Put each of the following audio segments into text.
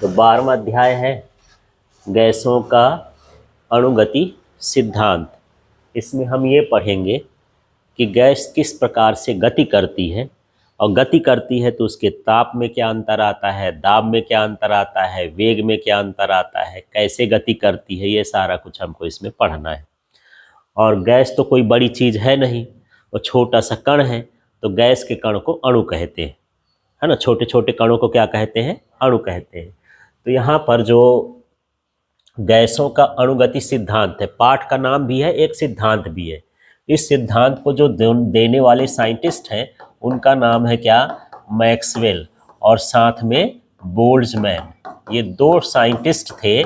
तो 12वां अध्याय है गैसों का अणुगति सिद्धांत। इसमें हम ये पढ़ेंगे कि गैस किस प्रकार से गति करती है, और गति करती है तो उसके ताप में क्या अंतर आता है, दाब में क्या अंतर आता है, वेग में क्या अंतर आता है, कैसे गति करती है, ये सारा कुछ हमको इसमें पढ़ना है। और गैस तो कोई बड़ी चीज़ है नहीं, वो छोटा सा कण है, तो गैस के कण को अणु कहते हैं, है ना। छोटे छोटे कणों को क्या कहते हैं, अणु कहते हैं। तो यहाँ पर जो गैसों का अणुगति सिद्धांत है, पाठ का नाम भी है, एक सिद्धांत भी है। इस सिद्धांत को जो देने वाले साइंटिस्ट हैं उनका नाम है क्या, मैक्सवेल, और साथ में बोल्ट्जमैन। ये दो साइंटिस्ट थे,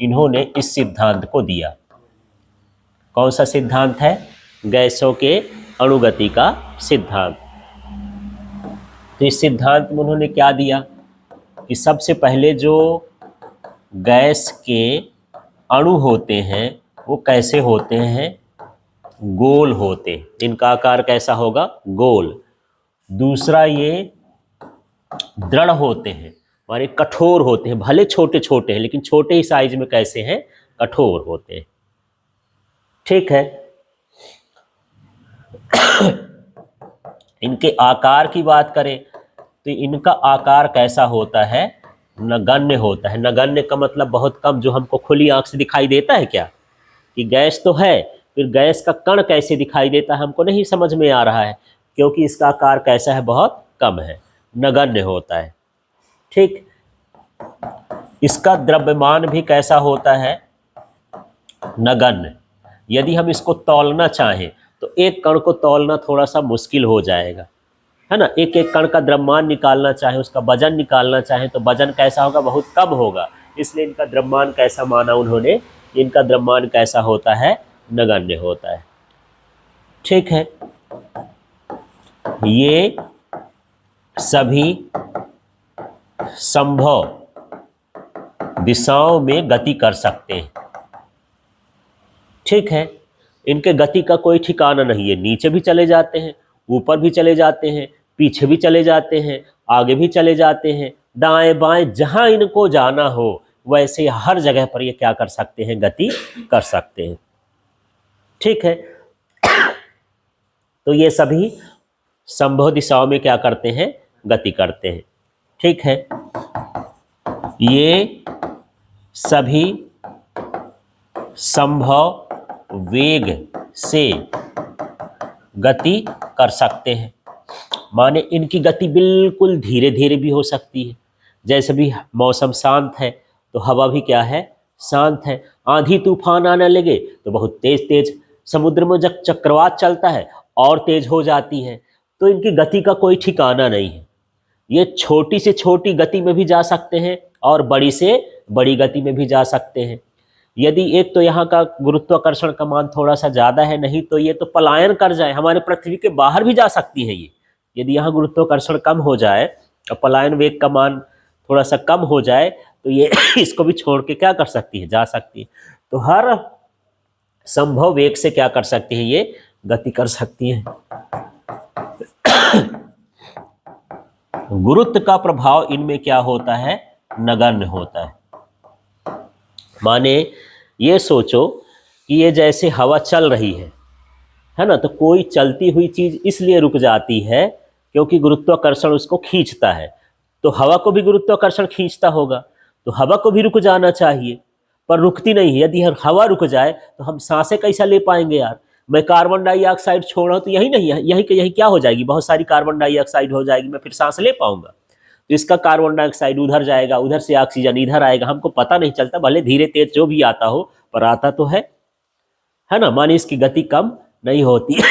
इन्होंने इस सिद्धांत को दिया। कौन सा सिद्धांत है, गैसों के अणुगति का सिद्धांत। तो इस सिद्धांत में उन्होंने क्या दिया कि सबसे पहले जो गैस के अणु होते हैं वो कैसे होते हैं, गोल होते हैं, इनका आकार कैसा होगा, गोल। दूसरा, ये दृढ़ होते हैं, माने कठोर होते हैं, भले छोटे छोटे हैं लेकिन छोटे ही साइज में कैसे हैं, कठोर होते हैं। ठीक है। इनके आकार की बात करें तो इनका आकार कैसा होता है, नगण्य होता है। नगण्य का मतलब बहुत कम, जो हमको खुली आंख से दिखाई देता है क्या, कि गैस तो है, फिर गैस का कण कैसे दिखाई देता है हमको नहीं समझ में आ रहा है, क्योंकि इसका आकार कैसा है, बहुत कम है, नगण्य होता है। ठीक। इसका द्रव्यमान भी कैसा होता है, नगण्य। यदि हम इसको तौलना चाहें तो एक कण को तौलना थोड़ा सा मुश्किल हो जाएगा, है ना। एक एक कण का द्रव्यमान निकालना चाहे, उसका वजन निकालना चाहे तो वजन कैसा होगा, बहुत कम होगा। इसलिए इनका द्रव्यमान कैसा माना उन्होंने, इनका द्रव्यमान कैसा होता है, नगण्य होता है। ठीक है। ये सभी संभव दिशाओं में गति कर सकते हैं। ठीक है। इनके गति का कोई ठिकाना नहीं है, नीचे भी चले जाते हैं, ऊपर भी चले जाते हैं, पीछे भी चले जाते हैं, आगे भी चले जाते हैं, दाएं बाएं जहां इनको जाना हो वैसे हर जगह पर ये क्या कर सकते हैं, गति कर सकते हैं। ठीक है। तो ये सभी संभव दिशाओं में क्या करते हैं, गति करते हैं। ठीक है। ये सभी संभव वेग से गति कर सकते हैं, माने इनकी गति बिल्कुल धीरे धीरे भी हो सकती है। जैसे भी मौसम शांत है तो हवा भी क्या है, शांत है। आंधी तूफान आने लगे तो बहुत तेज तेज, समुद्र में जब चक्रवात चलता है और तेज हो जाती है। तो इनकी गति का कोई ठिकाना नहीं है। ये छोटी से छोटी गति में भी जा सकते हैं और बड़ी से बड़ी गति में भी जा सकते हैं। यदि एक तो यहाँ का गुरुत्वाकर्षण का मान थोड़ा सा ज़्यादा है, नहीं तो ये तो पलायन कर जाए, हमारे पृथ्वी के बाहर भी जा सकती है ये। यदि यहाँ गुरुत्वाकर्षण कम हो जाए और पलायन वेग का मान थोड़ा सा कम हो जाए तो ये इसको भी छोड़ के क्या कर सकती है, जा सकती है। तो हर संभव वेग से क्या कर सकती है, ये गति कर सकती है। गुरुत्व का प्रभाव इनमें क्या होता है, नगण्य होता है। माने ये सोचो कि ये जैसे हवा चल रही है ना, तो कोई चलती हुई चीज इसलिए रुक जाती है क्योंकि गुरुत्वाकर्षण उसको खींचता है। तो हवा को भी गुरुत्वाकर्षण खींचता होगा, तो हवा को भी रुक जाना चाहिए, पर रुकती नहीं है। यदि हवा रुक जाए तो हम सांसें कैसा ले पाएंगे यार। मैं कार्बन डाइऑक्साइड छोड़ रहा हूँ तो यही नहीं है, यही के यही क्या हो जाएगी, बहुत सारी कार्बन डाइऑक्साइड हो जाएगी, मैं फिर सांस ले पाऊंगा। तो इसका कार्बन डाइऑक्साइड उधर जाएगा, उधर से ऑक्सीजन इधर आएगा, हमको पता नहीं चलता, भले धीरे तेज जो भी आता हो पर आता तो है ना। माने इसकी गति कम नहीं होती।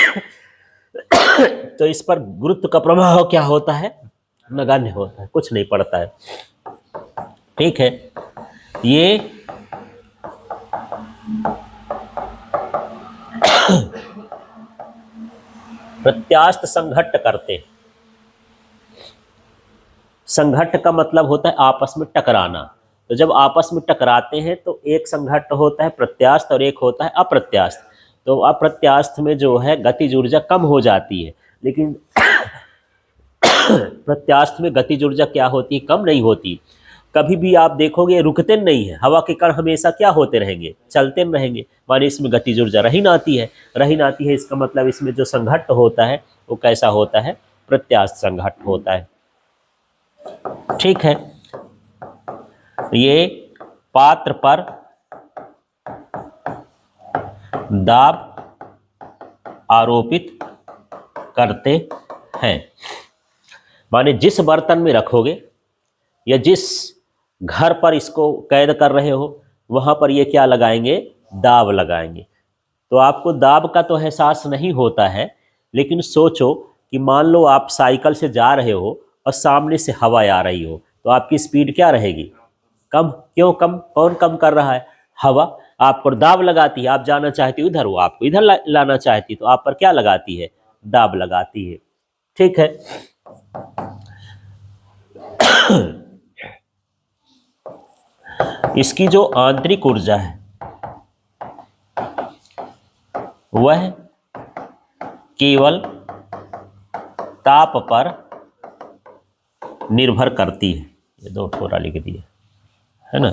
तो इस पर गुरुत्व का प्रभाव क्या होता है, नगण्य होता है, कुछ नहीं पड़ता है। ठीक है। ये प्रत्यास्थ संघट्ट करते हैं। संघट्ट का मतलब होता है आपस में टकराना। तो जब आपस में टकराते हैं तो एक संघट्ट होता है प्रत्यास्थ और एक होता है अप्रत्यास्थ। तो अप्रत्यास्थ में जो है गतिज ऊर्जा कम हो जाती है, लेकिन प्रत्यास्थ में गतिज ऊर्जा क्या होती है, कम नहीं होती। कभी भी आप देखोगे रुकते नहीं है, हवा के कण हमेशा क्या होते रहेंगे, चलते रहेंगे। माने इसमें गतिज ऊर्जा रही ना आती है, रही ना आती है, इसका मतलब इसमें जो संघट्ट होता है वो कैसा होता है, प्रत्यास्थ संघट्ट होता है। ठीक है, ये पात्र पर दाब आरोपित करते हैं। माने जिस बर्तन में रखोगे या जिस घर पर इसको कैद कर रहे हो वहां पर ये क्या लगाएंगे, दाब लगाएंगे। तो आपको दाब का तो एहसास नहीं होता है, लेकिन सोचो कि मान लो आप साइकिल से जा रहे हो और सामने से हवा आ रही हो, तो आपकी स्पीड क्या रहेगी, कम। क्यों कम, कौन कम कर रहा है, हवा। आप पर दाब लगाती है, आप जाना चाहती उधर, वो आपको इधर लाना चाहती, तो आप पर क्या लगाती है, दाब लगाती है। ठीक है, इसकी जो आंतरिक ऊर्जा है वह केवल ताप पर निर्भर करती है। ये दो थोड़ा लिख दिए है ना।